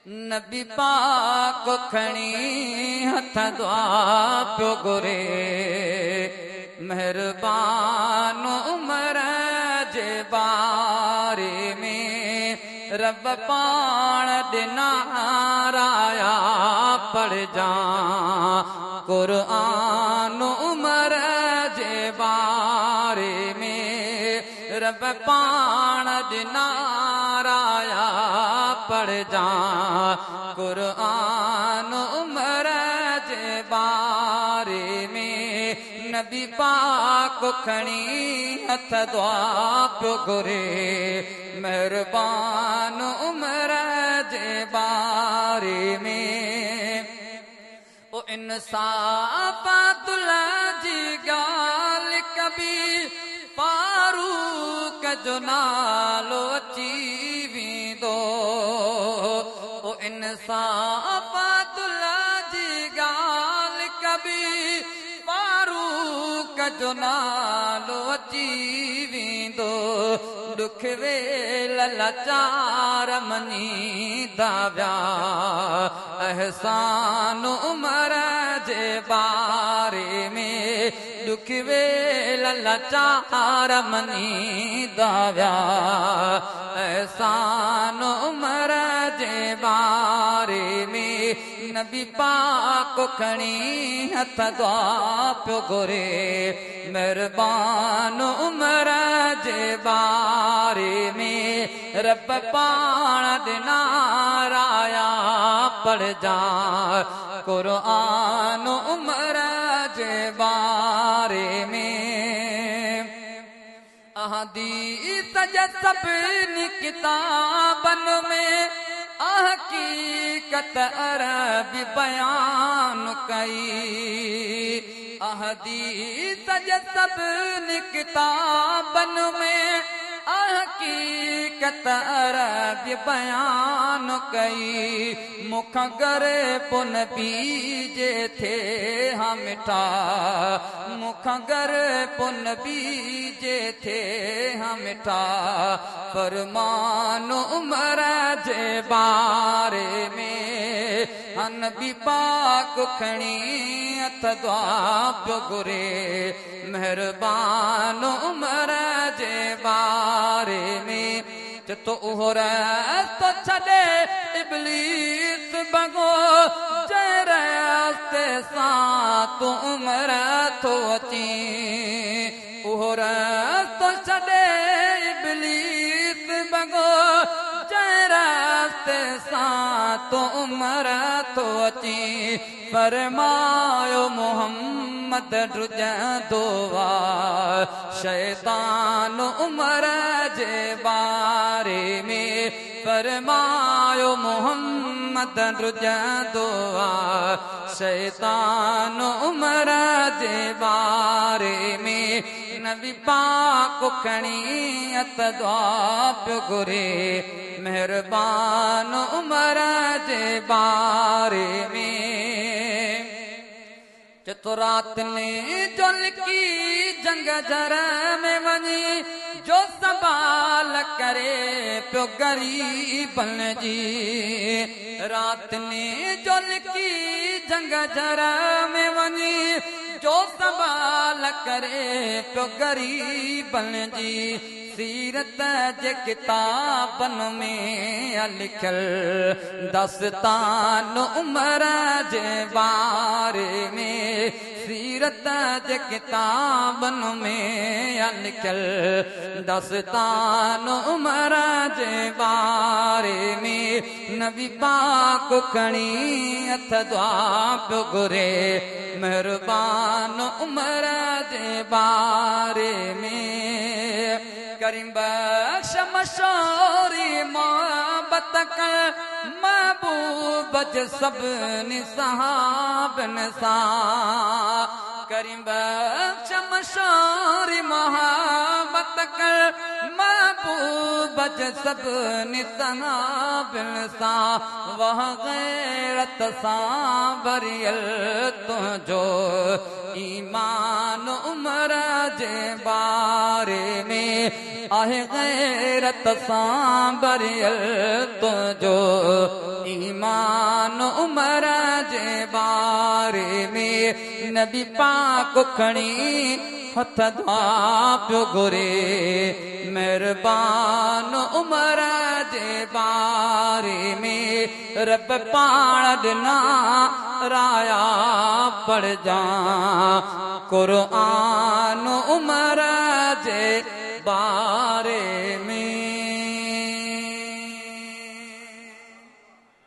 नबी पाक खणी हथ दुआ पियो घुरे मेहरबान उमर जे बारे में रब पाण ॾिनाराया पढ़ जा क़ुरान उमर जे बारे में रब पाण ॾिनाराया पढ़ जा क़ुरान उमर जे बारे में नबी पाक खणी हथ दुआ पियो घुरे मेहरबान उमर जे बारे में ओ इंसाफ़ातुल्ला जी ॻाल्हि कबीर फारूक जो नालो अची वेंदो ओ इंसाफ़ातुल्ला जी ॻाल्हि कबीर फारूक जो नालो अची वेंदो दुख वेल लाचार मञींदा विया अहसान उमर जे बारे में दुख वेल लाचार मञींदा विया अहसान उमर जे बारे में नबी पाक खणी हथ दुआ पियो घुरे मेहरबान उमर जे बारे में रब पाण ॾिनाराया पढ़ जा क़ुरान उमर जे बारे में अहदीस जे सभिनी किताबनि में हकीकत अरबी बयान कई अहदीस जे सभिनी किताबनि में हकीकत अरबी बयान कई मुखां गरे पुन बीजे थे हा मिठा मुखां गरे पुन बीजे थे हा मिठा फरमान उमर जे बारे में नबी पाक खणी हथ दुआ पियो घुरे मेहरबान उमर जे बारे में तो उहो रस्तो छॾे इब्लीस भॻो जंहिं रस्ते सां तूं उमर थो अची उहो रस्तो छॾे इब्लीस भॻो जंहिं रस्ते सां तूं उमर थो अची फरमायो मोहम्मद ड्रुजंदो आहे शैतान उमर जे बारे में फरमायो मोहम्मद ड्रुजंदो आहे शैतान उमर जे बारे में नबी पाक खणी हथ दुआ पियो घुरे मेहरबान उमर जे बारे में तो रात ने जो लिखी जंग जर में वञी जो संभाल करे पियो ग़रीबन जी रात ने जो लिखी जंग जर में वञी जो संभाल करे पियो ग़रीबन जी सीरत जे किताबनि में लिखियल दस्तान उमर जे बारे में सीरत जे किताबनि में लिखियल दस्तान उमर जे बारे में नबी पाक खणी हथ दुआ पियो घुरे मेहरबान उमर जे बारे में करीम बख्श मशहूरी मोहब्बत कर महबूब जे सभिनी सहाबनि सां करीम बख्श मशहूरी मोहब्बत कर महबूब जे सभिनी सहाबनि सां वह गैरत सां भरियल तुंहिंजो ईमान उमर जे बारे में आहे गैरत सां भरियल तुंहिंजो ईमान उमर जे बारे में नबी पाक खणी हथ दुआ पियो घुरे महिरबान उमर जे बारे में रब पाण ॾिना राया पढ़जा क़ुरान उमर जे बारे में